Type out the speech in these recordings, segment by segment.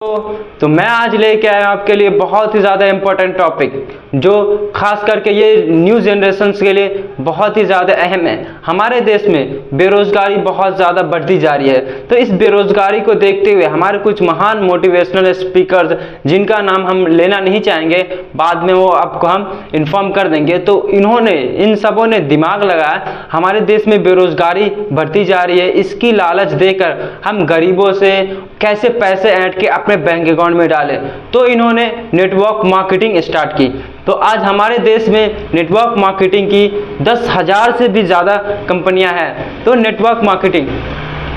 तो मैं आज लेके आया हूं आपके लिए बहुत ही ज़्यादा इम्पोर्टेंट टॉपिक जो खास करके ये न्यू जनरेशन के लिए बहुत ही ज़्यादा अहम है। हमारे देश में बेरोजगारी बहुत ज़्यादा बढ़ती जा रही है, तो इस बेरोजगारी को देखते हुए हमारे कुछ महान मोटिवेशनल स्पीकर्स, जिनका नाम हम लेना नहीं चाहेंगे, बाद में वो आपको हम इन्फॉर्म कर देंगे, तो इन्होंने इन सबों ने दिमाग लगाया हमारे देश में बेरोजगारी बढ़ती जा रही है, इसकी लालच देकर हम गरीबों से कैसे पैसे ऐंठ के अपने बैंक अकाउंट में डालें। तो इन्होंने नेटवर्क मार्केटिंग स्टार्ट की। तो आज हमारे देश में नेटवर्क मार्केटिंग की 10,000 से भी ज़्यादा कंपनियां हैं। तो नेटवर्क मार्केटिंग,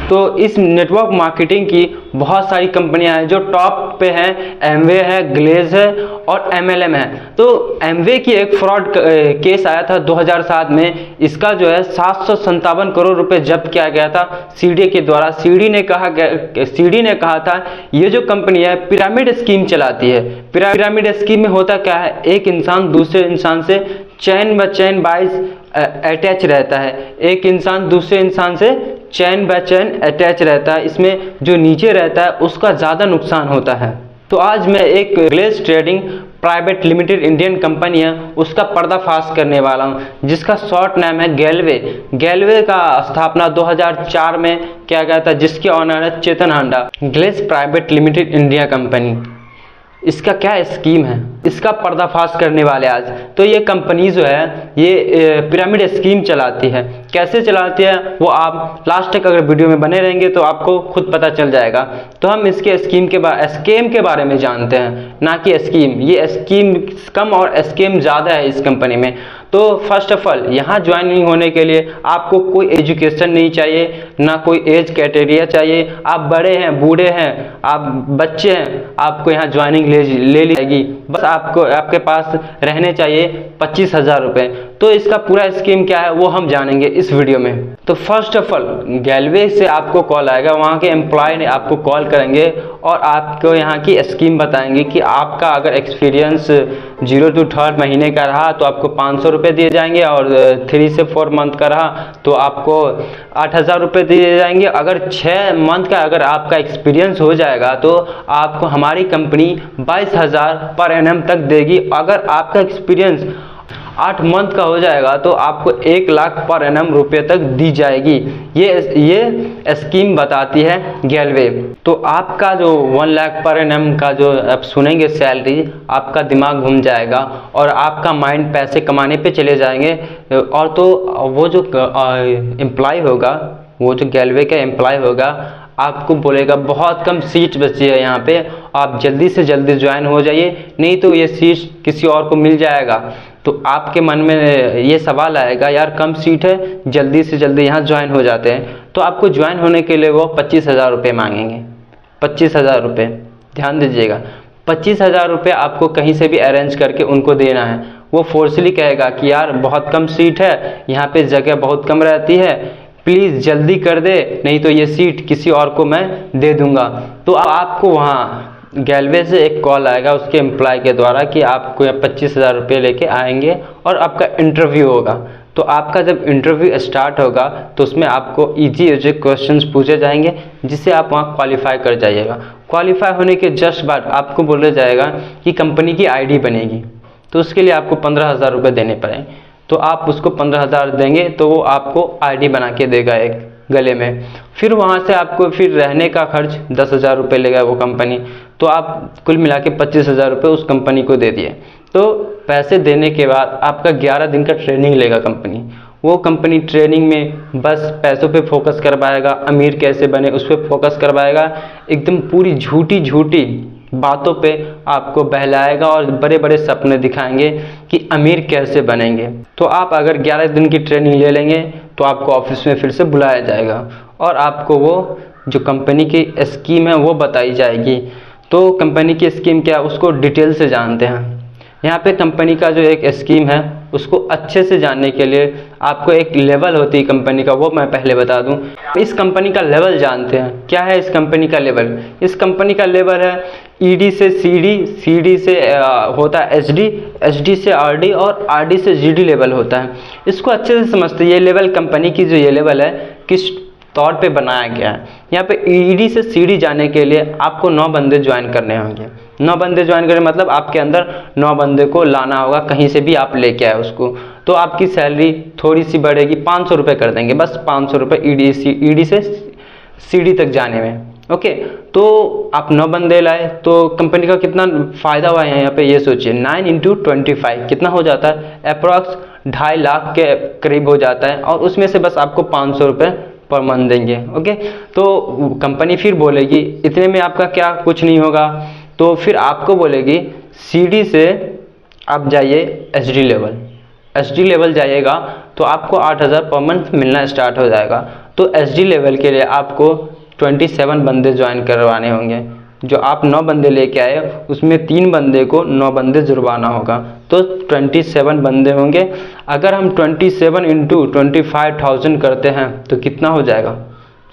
तो इस नेटवर्क मार्केटिंग की बहुत सारी कंपनियां हैं जो टॉप पे हैं। एमवे है, ग्लेज है और एमएलएम है। तो एमवे की एक फ्रॉड केस आया था 2007 में। इसका जो है 757 करोड़ रुपए जब्त किया गया था सीडी के द्वारा। सीडी ने कहा था ये जो कंपनी है पिरामिड स्कीम चलाती है। पिरामिड स्कीम में होता क्या है, एक इंसान दूसरे इंसान से चैन ब चैन वाइज अटैच रहता है। एक इंसान दूसरे इंसान से चैन बाय चैन अटैच रहता है। इसमें जो नीचे रहता है उसका ज़्यादा नुकसान होता है। तो आज मैं एक glaze trading private limited Indian company है उसका पर्दाफाश करने वाला हूं, जिसका शॉर्ट नाम है गैलवे। गैलवे का स्थापना 2004 में किया गया था, जिसके ऑनर है Chetan Handa. Glaze private limited India company, इसका क्या स्कीम है, इसका पर्दाफाश करने वाले आज। तो ये कंपनी जो है ये पिरामिड स्कीम चलाती है। कैसे चलाती है वो आप लास्ट तक अगर वीडियो में बने रहेंगे तो आपको खुद पता चल जाएगा। तो हम इसके स्कीम के बारे में जानते हैं, ना कि स्कीम। ये स्कीम कम और स्कीम ज़्यादा है इस कंपनी में। तो फर्स्ट ऑफ ऑल यहाँ ज्वाइनिंग होने के लिए आपको कोई एजुकेशन नहीं चाहिए, ना कोई एज क्राइटेरिया चाहिए। आप बड़े हैं, बूढ़े हैं, आप बच्चे हैं, आपको यहाँ ज्वाइनिंग ले ली जाएगी। बस आपके पास रहने चाहिए 25,000 रुपये। तो इसका पूरा स्कीम क्या है वो हम जानेंगे इस वीडियो में। तो फर्स्ट ऑफ ऑल गैलवे से आपको कॉल आएगा, वहाँ के एम्प्लॉय ने आपको कॉल करेंगे और आपको यहाँ की स्कीम बताएंगे कि आपका अगर एक्सपीरियंस 0 to 3rd महीने का रहा तो आपको 500 रुपये दिए जाएंगे, और 3 से 4 मंथ का रहा तो आपको 8,000 रुपये दिए जाएंगे। अगर 6 मंथ का अगर आपका एक्सपीरियंस हो जाएगा तो आपको हमारी कंपनी 22,000 पर एनम तक देगी। अगर आपका एक्सपीरियंस 8 मंथ का हो जाएगा तो आपको 1 लाख पर एनम रुपये तक दी जाएगी। ये स्कीम बताती है गैलवे। तो आपका जो 1 लाख पर एनम का जो आप सुनेंगे सैलरी, आपका दिमाग घूम जाएगा और आपका माइंड पैसे कमाने पे चले जाएंगे। और तो वो जो एम्प्लॉय होगा, वो जो गैलवे का एम्प्लॉय होगा, आपको बोलेगा बहुत कम सीट बची है यहाँ पे, आप जल्दी से जल्दी ज्वाइन हो जाइए, नहीं तो ये सीट किसी और को मिल जाएगा। तो आपके मन में ये सवाल आएगा यार कम सीट है, जल्दी से जल्दी यहाँ ज्वाइन हो जाते हैं। तो आपको ज्वाइन होने के लिए वो 25,000 रुपये मांगेंगे। 25,000 रुपये, ध्यान दीजिएगा। 25,000 रुपये आपको कहीं से भी अरेंज करके उनको देना है। वो फोर्सली कहेगा कि यार बहुत कम सीट है, यहाँ पे जगह बहुत कम रहती है, प्लीज़ जल्दी कर दे, नहीं तो ये सीट किसी और को मैं दे दूंगा। तो आपको वहाँ गैलवे से एक कॉल आएगा उसके एम्प्लॉय के द्वारा कि आपको 25,000 रुपये लेके आएंगे और आपका इंटरव्यू होगा। तो आपका जब इंटरव्यू स्टार्ट होगा तो उसमें आपको इजी क्वेश्चंस पूछे जाएंगे, जिससे आप वहाँ क्वालिफाई कर जाइएगा। क्वालिफाई होने के जस्ट बाद आपको बोला जाएगा कि कंपनी की आईडी बनेगी, तो उसके लिए आपको 15,000 रुपये देने पड़ेंगे। तो आप उसको 15,000 देंगे तो वो आपको आईडी बना के देगा एक गले में। फिर वहाँ से आपको फिर रहने का खर्च 10,000 रुपये लेगा वो कंपनी। तो आप कुल मिला के 25,000 रुपये उस कंपनी को दे दिए। तो पैसे देने के बाद आपका 11 दिन का ट्रेनिंग लेगा कंपनी। वो कंपनी ट्रेनिंग में बस पैसों पे फोकस करवाएगा, अमीर कैसे बने उस पर फोकस करवाएगा, एकदम पूरी झूठी बातों पे आपको बहलाएगा और बड़े बड़े सपने दिखाएंगे कि अमीर कैसे बनेंगे। तो आप अगर 11 दिन की ट्रेनिंग ले लेंगे तो आपको ऑफिस में फिर से बुलाया जाएगा और आपको वो जो कंपनी की स्कीम है वो बताई जाएगी। तो कंपनी की स्कीम क्या है उसको डिटेल से जानते हैं। यहाँ पे कंपनी का जो एक स्कीम है उसको अच्छे से जानने के लिए आपको एक लेवल होती है कंपनी का, वो मैं पहले बता दूं। इस कंपनी का लेवल जानते हैं, क्या है इस कंपनी का लेवल। इस कंपनी का लेवल है ईडी से सीडी, सीडी से होता है एसडी, एसडी से आरडी और आरडी से जीडी लेवल होता है। इसको अच्छे से समझते। ये लेवल कंपनी की जो ये लेवल है तौर पे बनाया गया है। यहाँ पे ईडी से सीडी जाने के लिए आपको 9 बंदे ज्वाइन करने होंगे। 9 बंदे ज्वाइन करने मतलब आपके अंदर 9 बंदे को लाना होगा, कहीं से भी आप लेके आए उसको। तो आपकी सैलरी थोड़ी सी बढ़ेगी, 500 रुपये कर देंगे, बस 500 रुपये ईडी से सीडी तक जाने में। ओके, तो आप 9 बंदे लाए तो कंपनी का कितना फ़ायदा हुआ है यहाँ पे ये सोचिए। 9 × 25 कितना हो जाता है, अप्रॉक्स 2.5 लाख के करीब हो जाता है, और उसमें से बस आपको 500 रुपये पर मंथ देंगे। ओके, तो कंपनी फिर बोलेगी इतने में आपका क्या कुछ नहीं होगा, तो फिर आपको बोलेगी सीडी से आप जाइए एचडी लेवल। एचडी लेवल जाइएगा तो आपको 8000 पर मंथ मिलना स्टार्ट हो जाएगा। तो एचडी लेवल के लिए आपको 27 बंदे ज्वाइन करवाने होंगे। जो आप 9 बंदे लेके आए उसमें 3 बंदे को 9 बंदे जुर्माना होगा, तो 27 बंदे होंगे। अगर हम 27 × 25,000 करते हैं तो कितना हो जाएगा,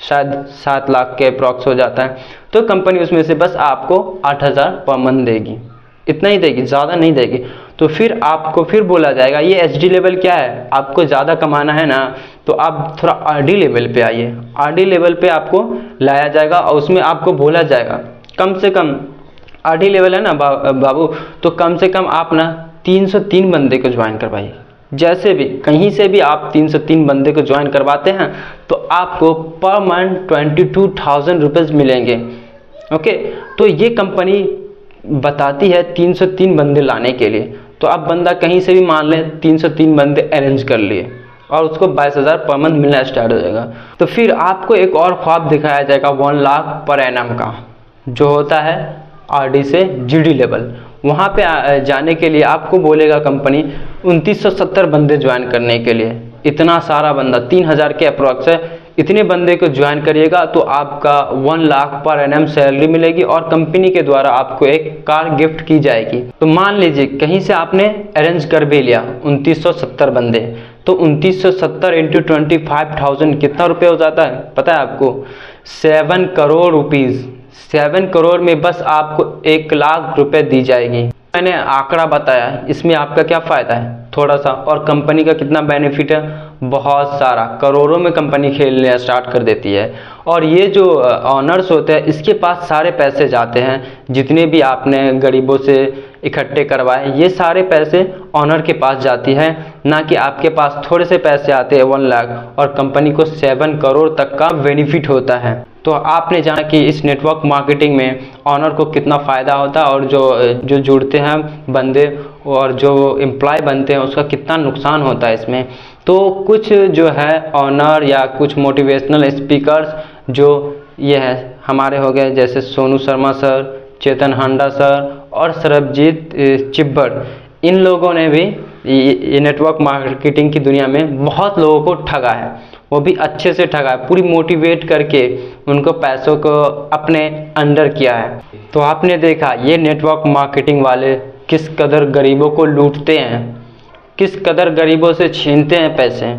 शायद 7 लाख के अप्रॉक्स हो जाता है। तो कंपनी उसमें से बस आपको 8000 पर मंथ देगी, इतना ही देगी, ज़्यादा नहीं देगी। तो फिर आपको फिर बोला जाएगा ये एचडी लेवल क्या है, आपको ज़्यादा कमाना है ना, तो आप थोड़ा आरडी लेवल पे आइए। आरडी लेवल पे आपको लाया जाएगा और उसमें आपको बोला जाएगा कम से कम, आरडी लेवल है ना बाबू, तो कम से कम आप ना 303 बंदे को ज्वाइन करवाइए। जैसे भी कहीं से भी आप 303 बंदे को ज्वाइन करवाते हैं तो आपको पर मंथ 22,000 रुपीज़ मिलेंगे। ओके, तो ये कंपनी बताती है 303 बंदे लाने के लिए। तो आप बंदा कहीं से भी मान लें 303 बंदे अरेंज कर लिए और उसको 22,000 पर मंथ मिलना स्टार्ट हो जाएगा। तो फिर आपको एक और ख्वाब दिखाया जाएगा 1 लाख पर एनम का, जो होता है आरडी से जीडी लेवल। वहाँ पे जाने के लिए आपको बोलेगा कंपनी 2970 बंदे ज्वाइन करने के लिए। इतना सारा बंदा 3000 के अप्रॉक्स है, इतने बंदे को ज्वाइन करिएगा तो आपका 1 लाख पर एनम सैलरी मिलेगी और कंपनी के द्वारा आपको एक कार गिफ्ट की जाएगी। तो मान लीजिए कहीं से आपने अरेंज कर भी लिया 2970 बंदे, तो 2970 × 25,000 कितना रुपये हो जाता है पता है आपको, 7 करोड़ रुपीज़। 7 करोड़ में बस आपको 1 लाख रुपए दी जाएगी। मैंने आंकड़ा बताया, इसमें आपका क्या फ़ायदा है, थोड़ा सा, और कंपनी का कितना बेनिफिट है, बहुत सारा, करोड़ों में कंपनी खेलने स्टार्ट कर देती है। और ये जो ऑनर्स होते हैं इसके पास सारे पैसे जाते हैं, जितने भी आपने गरीबों से इकट्ठे करवाए ये सारे पैसे ऑनर के पास जाती है, ना कि आपके पास थोड़े से पैसे आते हैं 1 लाख, और कंपनी को 7 करोड़ तक का बेनिफिट होता है। तो आपने जाना कि इस नेटवर्क मार्केटिंग में ऑनर को कितना फ़ायदा होता है और जो जुड़ते हैं बंदे और जो एम्प्लॉय बनते हैं उसका कितना नुकसान होता है इसमें। तो कुछ जो है ऑनर या कुछ मोटिवेशनल स्पीकर्स जो ये है हमारे हो गए, जैसे सोनू शर्मा सर, चेतन हांडा सर और सरबजीत चिब्बड़, इन लोगों ने भी ये नेटवर्क मार्केटिंग की दुनिया में बहुत लोगों को ठगा है, वो भी अच्छे से ठगा है, पूरी मोटिवेट करके उनको पैसों को अपने अंडर किया है। तो आपने देखा ये नेटवर्क मार्केटिंग वाले किस कदर गरीबों को लूटते हैं, किस कदर गरीबों से छीनते हैं पैसे।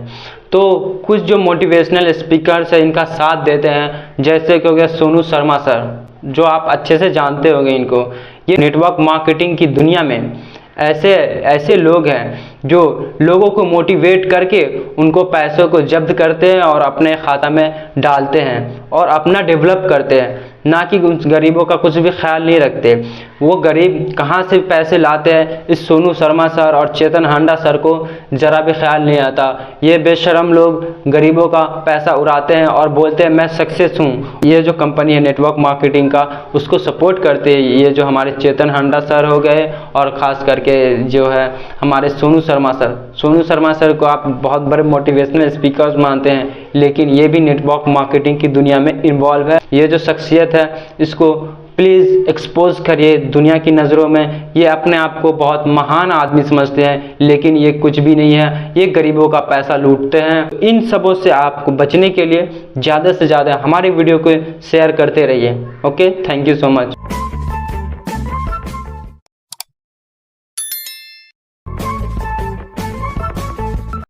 तो कुछ जो मोटिवेशनल स्पीकर्स हैं इनका साथ देते हैं, जैसे कि हो गया सोनू शर्मा सर, जो आप अच्छे से जानते होंगे इनको। ये नेटवर्क मार्केटिंग की दुनिया में ऐसे लोग हैं जो लोगों को मोटिवेट करके उनको पैसों को जब्त करते हैं और अपने खाता में डालते हैं और अपना डेवलप करते हैं, ना कि उन गरीबों का कुछ भी ख्याल नहीं रखते। वो गरीब कहाँ से पैसे लाते हैं इस सोनू शर्मा सर और चेतन हांडा सर को ज़रा भी ख्याल नहीं आता। ये बेशरम लोग गरीबों का पैसा उड़ाते हैं और बोलते हैं मैं सक्सेस हूँ। ये जो कंपनी है नेटवर्क मार्केटिंग का उसको सपोर्ट करते हैं ये जो हमारे चेतन हांडा सर हो गए और ख़ास करके जो है हमारे सोनू शर्मा सर। सोनू शर्मा सर को आप बहुत बड़े मोटिवेशनल स्पीकर्स मानते हैं, लेकिन ये भी नेटवर्क मार्केटिंग की दुनिया में इन्वॉल्व है। ये जो शख्सियत है इसको प्लीज़ एक्सपोज करिए दुनिया की नज़रों में। ये अपने आप को बहुत महान आदमी समझते हैं, लेकिन ये कुछ भी नहीं है, ये गरीबों का पैसा लूटते हैं। इन सबों से आपको बचने के लिए ज़्यादा से ज़्यादा हमारे वीडियो को शेयर करते रहिए। Okay, thank you so much.